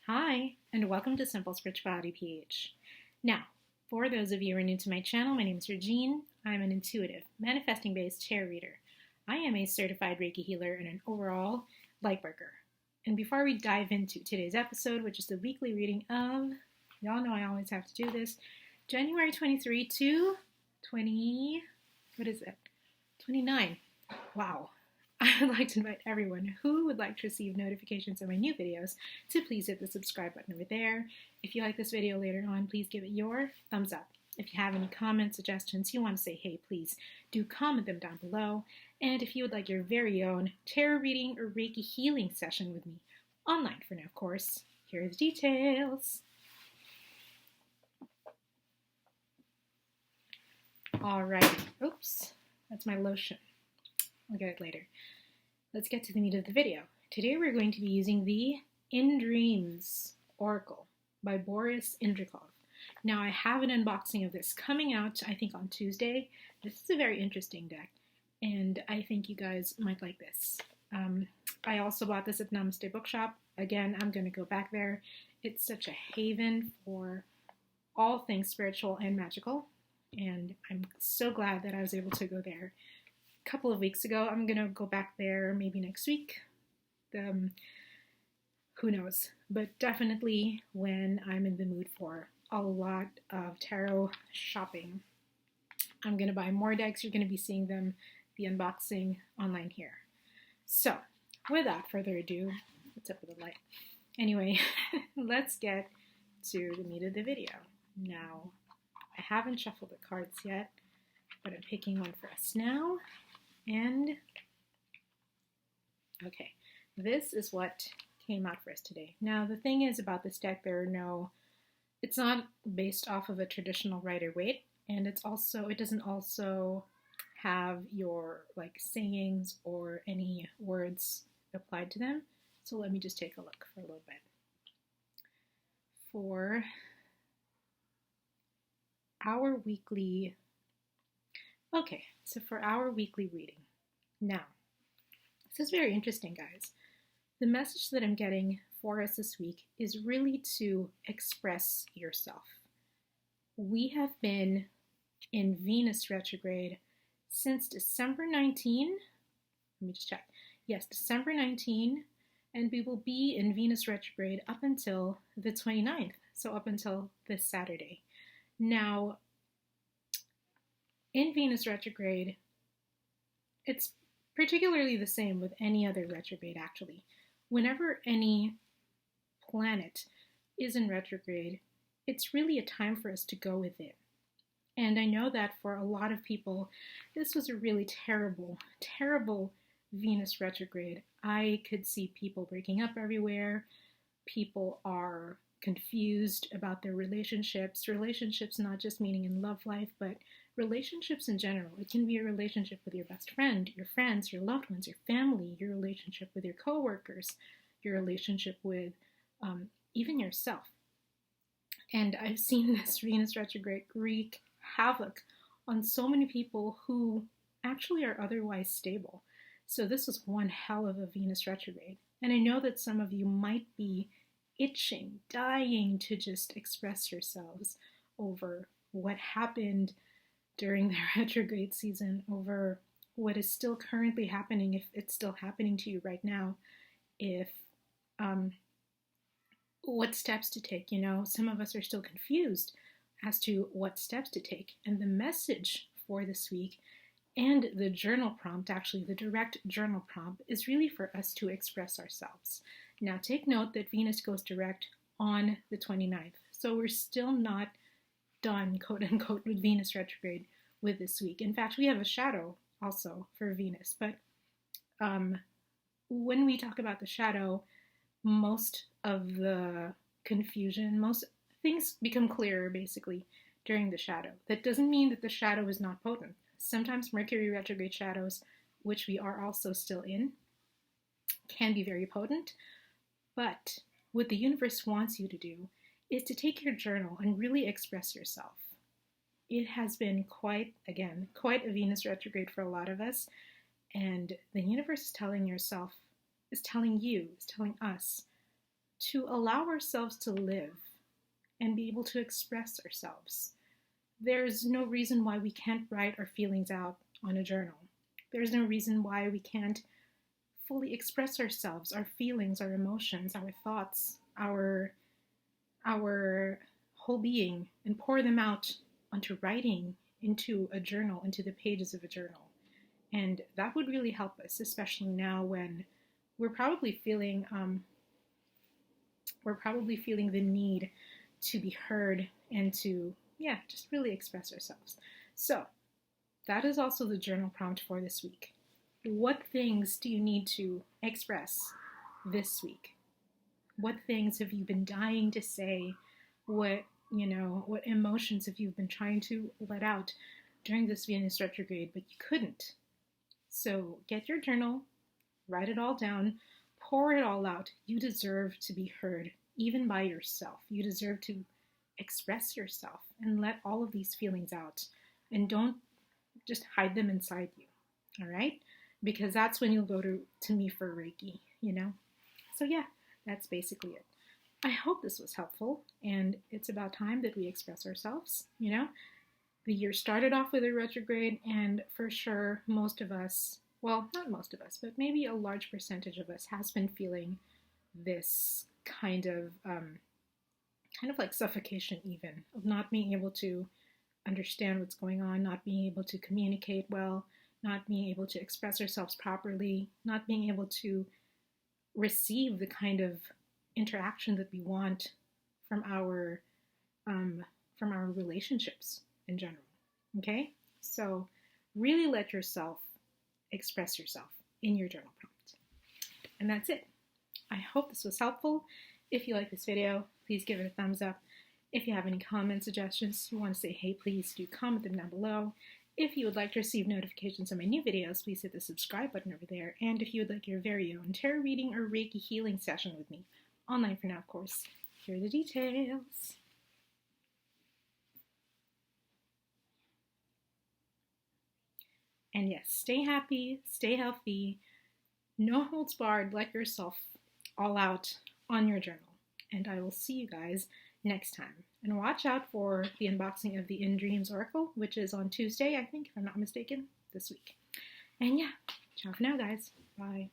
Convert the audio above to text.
Hi, and welcome to SimpleSpiritualityPH. Now, for those of you who are new to my channel, my name is Regine. I'm an intuitive, manifesting-based tarot reader. I am a certified Reiki healer and an overall lightworker. And before we dive into today's episode, which is the weekly reading of, y'all know I always have to do this, January 23 to 29. Wow. I would like to invite everyone who would like to receive notifications of my new videos to please hit the subscribe button over there. If you like this video later on, please give it your thumbs up. If you have any comments, suggestions, you want to say hey, please do comment them down below. And if you would like your very own tarot reading or Reiki healing session with me, online for now, of course, here are the details. Alrighty, oops, that's my lotion. I'll get it later. Let's get to the meat of the video. Today we're going to be using the In Dreams Oracle by Boris Indrikov. Now I have an unboxing of this coming out, I think on Tuesday. This is a very interesting deck, and I think you guys might like this. I also bought this at Namaste bookshop. Again, I'm going to go back there. It's such a haven for all things spiritual and magical, and I'm so glad that I was able to go there couple of weeks ago. I'm gonna go back there maybe next week. Who knows? But definitely when I'm in the mood for a lot of tarot shopping, I'm gonna buy more decks. You're gonna be seeing them, the unboxing online here. So without further ado, what's up with the light? Anyway, let's get to the meat of the video. Now, I haven't shuffled the cards yet, but I'm picking one for us now. And, okay, this is what came out for us today. Now, the thing is about this deck, it's not based off of a traditional Rider-Waite, and it doesn't also have your, sayings or any words applied to them. So let me just take a look for a little bit. For our weekly reading. Now, this is very interesting, guys. The message that I'm getting for us this week is really to express yourself. We have been in Venus retrograde since December 19. Let me just check. Yes, December 19, and we will be in Venus retrograde up until the 29th, so up until this Saturday. Now, in Venus retrograde, it's particularly the same with any other retrograde, actually. Whenever any planet is in retrograde, it's really a time for us to go within. And I know that for a lot of people, this was a really terrible, terrible Venus retrograde. I could see people breaking up everywhere. People are confused about their relationships. Relationships not just meaning in love life, but relationships in general. It can be a relationship with your best friend, your friends, your loved ones, your family, your relationship with your coworkers, your relationship with even yourself. And I've seen this Venus retrograde wreak havoc on so many people who actually are otherwise stable. So this was one hell of a Venus retrograde. And I know that some of you might be itching, dying to just express yourselves over what happened during the retrograde season, over what is still currently happening, if it's still happening to you right now, if what steps to take. Some of us are still confused as to what steps to take. And the message for this week and the journal prompt, actually the direct journal prompt, is really for us to express ourselves. Now take note that Venus goes direct on the 29th. So we're still not done, quote unquote, with Venus retrograde with this week. In fact, we have a shadow also for Venus. But when we talk about the shadow, most of the confusion, most things become clearer basically during the shadow. That doesn't mean that the shadow is not potent. Sometimes Mercury retrograde shadows, which we are also still in, can be very potent. But what the universe wants you to do is to take your journal and really express yourself. It has been quite a Venus retrograde for a lot of us, and the universe is telling us to allow ourselves to live and be able to express ourselves. There's no reason why we can't write our feelings out on a journal. There's no reason why we can't fully express ourselves, our feelings, our emotions, our thoughts, our whole being, and pour them out onto writing, into a journal, into the pages of a journal. And that would really help us, especially now when we're probably feeling the need to be heard and to, just really express ourselves. So that is also the journal prompt for this week. What things do you need to express this week? What things have you been dying to say? What emotions have you been trying to let out during this Venus retrograde, but you couldn't? So get your journal, write it all down, pour it all out. You deserve to be heard, even by yourself. You deserve to express yourself and let all of these feelings out. And don't just hide them inside you, all right? Because that's when you'll go to me for Reiki, So that's basically it. I hope this was helpful, and it's about time that we express ourselves, The year started off with a retrograde, and for sure most of us, well, not most of us, but maybe a large percentage of us has been feeling this kind of like suffocation even, of not being able to understand what's going on, not being able to communicate well, not being able to express ourselves properly, not being able to receive the kind of interaction that we want from our relationships in general. Okay? So really let yourself express yourself in your journal prompt. And that's it. I hope this was helpful. If you like this video, please give it a thumbs up. If you have any comments, suggestions, you want to say hey, please do comment them down below. If you would like to receive notifications of my new videos, please hit the subscribe button over there. And if you would like your very own tarot reading or Reiki healing session with me, online for now, of course, here are the details. And yes, stay happy, stay healthy, no holds barred, let yourself all out on your journal. And I will see you guys next time. And watch out for the unboxing of the In Dreams Oracle, which is on Tuesday, I think, if I'm not mistaken, this week. And ciao for now, guys. Bye.